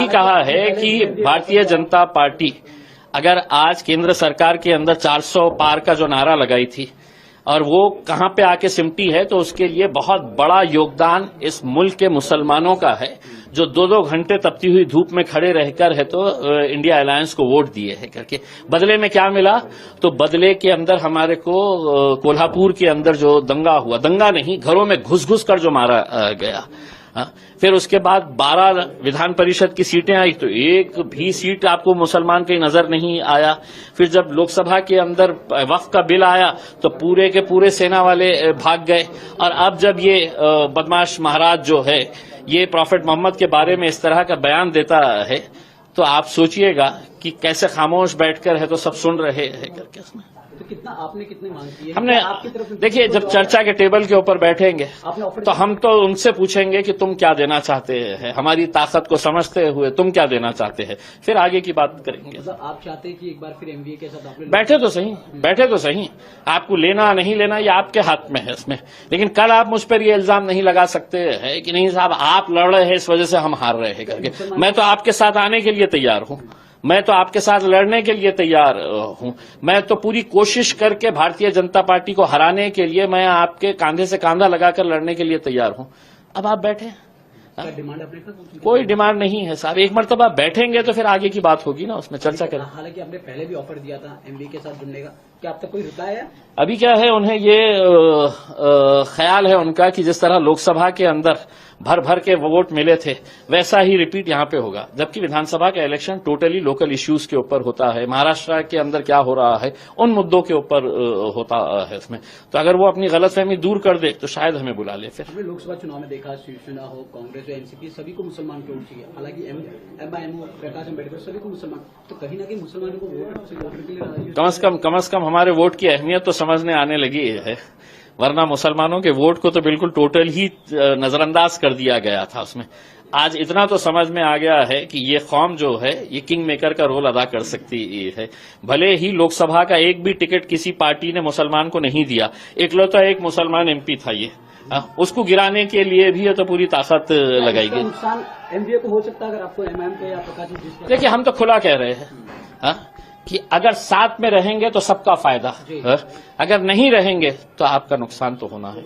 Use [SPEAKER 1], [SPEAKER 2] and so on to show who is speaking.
[SPEAKER 1] कहा है कि भारतीय जनता पार्टी अगर आज केंद्र सरकार के अंदर 400 पार का जो नारा लगाई थी और वो कहां पे आके सिमटी है, तो उसके लिए बहुत बड़ा योगदान इस मुल्क के मुसलमानों का है, जो 2-2 घंटे तपती हुई धूप में खड़े रहकर है तो इंडिया अलायंस को वोट दिए है करके। बदले में क्या मिला? तो बदले के अंदर हमारे को कोल्हापुर के अंदर जो दंगा हुआ, दंगा नहीं, घरों में घुस घुस कर जो मारा गया। फिर उसके बाद 12 विधान परिषद की सीटें आई तो एक भी सीट आपको मुसलमान कहीं नजर नहीं आया। फिर जब लोकसभा के अंदर वक्फ का बिल आया तो पूरे के पूरे सेना वाले भाग गए। और अब जब ये बदमाश महाराज जो है ये प्रॉफेट मोहम्मद के बारे में इस तरह का बयान देता है, तो आप सोचिएगा कि कैसे खामोश बैठकर है तो सब सुन रहे हैं करके। उसमें
[SPEAKER 2] तो कितना आपने कितने मांग की है?
[SPEAKER 1] हमने देखिए, जब चर्चा के टेबल के ऊपर बैठेंगे तो हम तो उनसे पूछेंगे कि तुम क्या देना चाहते हैं, हमारी ताकत को समझते हुए तुम क्या देना चाहते हैं, फिर आगे की बात करेंगे।
[SPEAKER 2] मतलब आप चाहते हैं कि एक बार फिर एमवीए के साथ आप
[SPEAKER 1] बैठे तो सही, आपको लेना नहीं लेना ये आपके हाथ में है इसमें। लेकिन कल आप मुझ पर ये इल्जाम नहीं लगा सकते हैं कि नहीं साहब आप लड़ रहे हैं इस वजह से हम हार रहे हैं करके। मैं तो आपके साथ आने के लिए तैयार हूं, मैं तो आपके साथ लड़ने के लिए तैयार हूं। मैं तो पूरी कोशिश करके भारतीय जनता पार्टी को हराने के लिए मैं आपके कांधे से कांधा लगाकर लड़ने के लिए तैयार हूं। अब आप बैठे,
[SPEAKER 2] डिमांड अपने साथ?
[SPEAKER 1] कोई डिमांड नहीं है साहब, एक मरतबा बैठेंगे तो फिर आगे की बात होगी ना, उसमें चर्चा करें।
[SPEAKER 2] हालांकि आपने पहले भी ऑफर दिया था एमवीए के साथ जुड़ने का, क्या अब तक कोई रिप्लाई है?
[SPEAKER 1] अभी क्या है, उन्हें ये ख्याल है उनका कि जिस तरह लोकसभा के अंदर भर भर के वोट मिले थे वैसा ही रिपीट यहां पे होगा, जबकि विधानसभा का इलेक्शन टोटली लोकल इश्यूज के ऊपर होता है। महाराष्ट्र के अंदर क्या हो रहा है उन मुद्दों के ऊपर होता है इसमें। तो अगर वो अपनी गलतफहमी दूर कर दे तो शायद हमें बुला ले। फिर
[SPEAKER 2] हमने लोकसभा चुनाव में देखा, शिवसेना हो, कांग्रेस हो, एनसीपी, सभी को मुसलमान की वोट चाहिए। हालांकि एमआईएम हो, प्रकाश अम्बेडकर, सभी को मुसलमान, तो कहीं ना कहीं मुसलमानों को वोट के लिए
[SPEAKER 1] कम से कम हमारे वोट की अहमियत तो समझने आने लगी है, वरना मुसलमानों के वोट को तो बिल्कुल टोटल ही नजरअंदाज कर दिया गया था उसमें। आज इतना तो समझ में आ गया है कि ये कौम जो है ये किंग मेकर का रोल अदा कर सकती है। भले ही लोकसभा का एक भी टिकट किसी पार्टी ने मुसलमान को नहीं दिया, इकलौता एक मुसलमान एमपी था ये, उसको गिराने के लिए भी ये तो पूरी ताकत लगाई गई।
[SPEAKER 2] नुकसान एमवीए को हो सकता है अगर आपको एमआईएम को या प्रकाश।
[SPEAKER 1] देखिए, हम तो खुला कह रहे हैं कि अगर साथ में रहेंगे तो सबका फायदा, अगर नहीं रहेंगे तो आपका नुकसान तो होना है।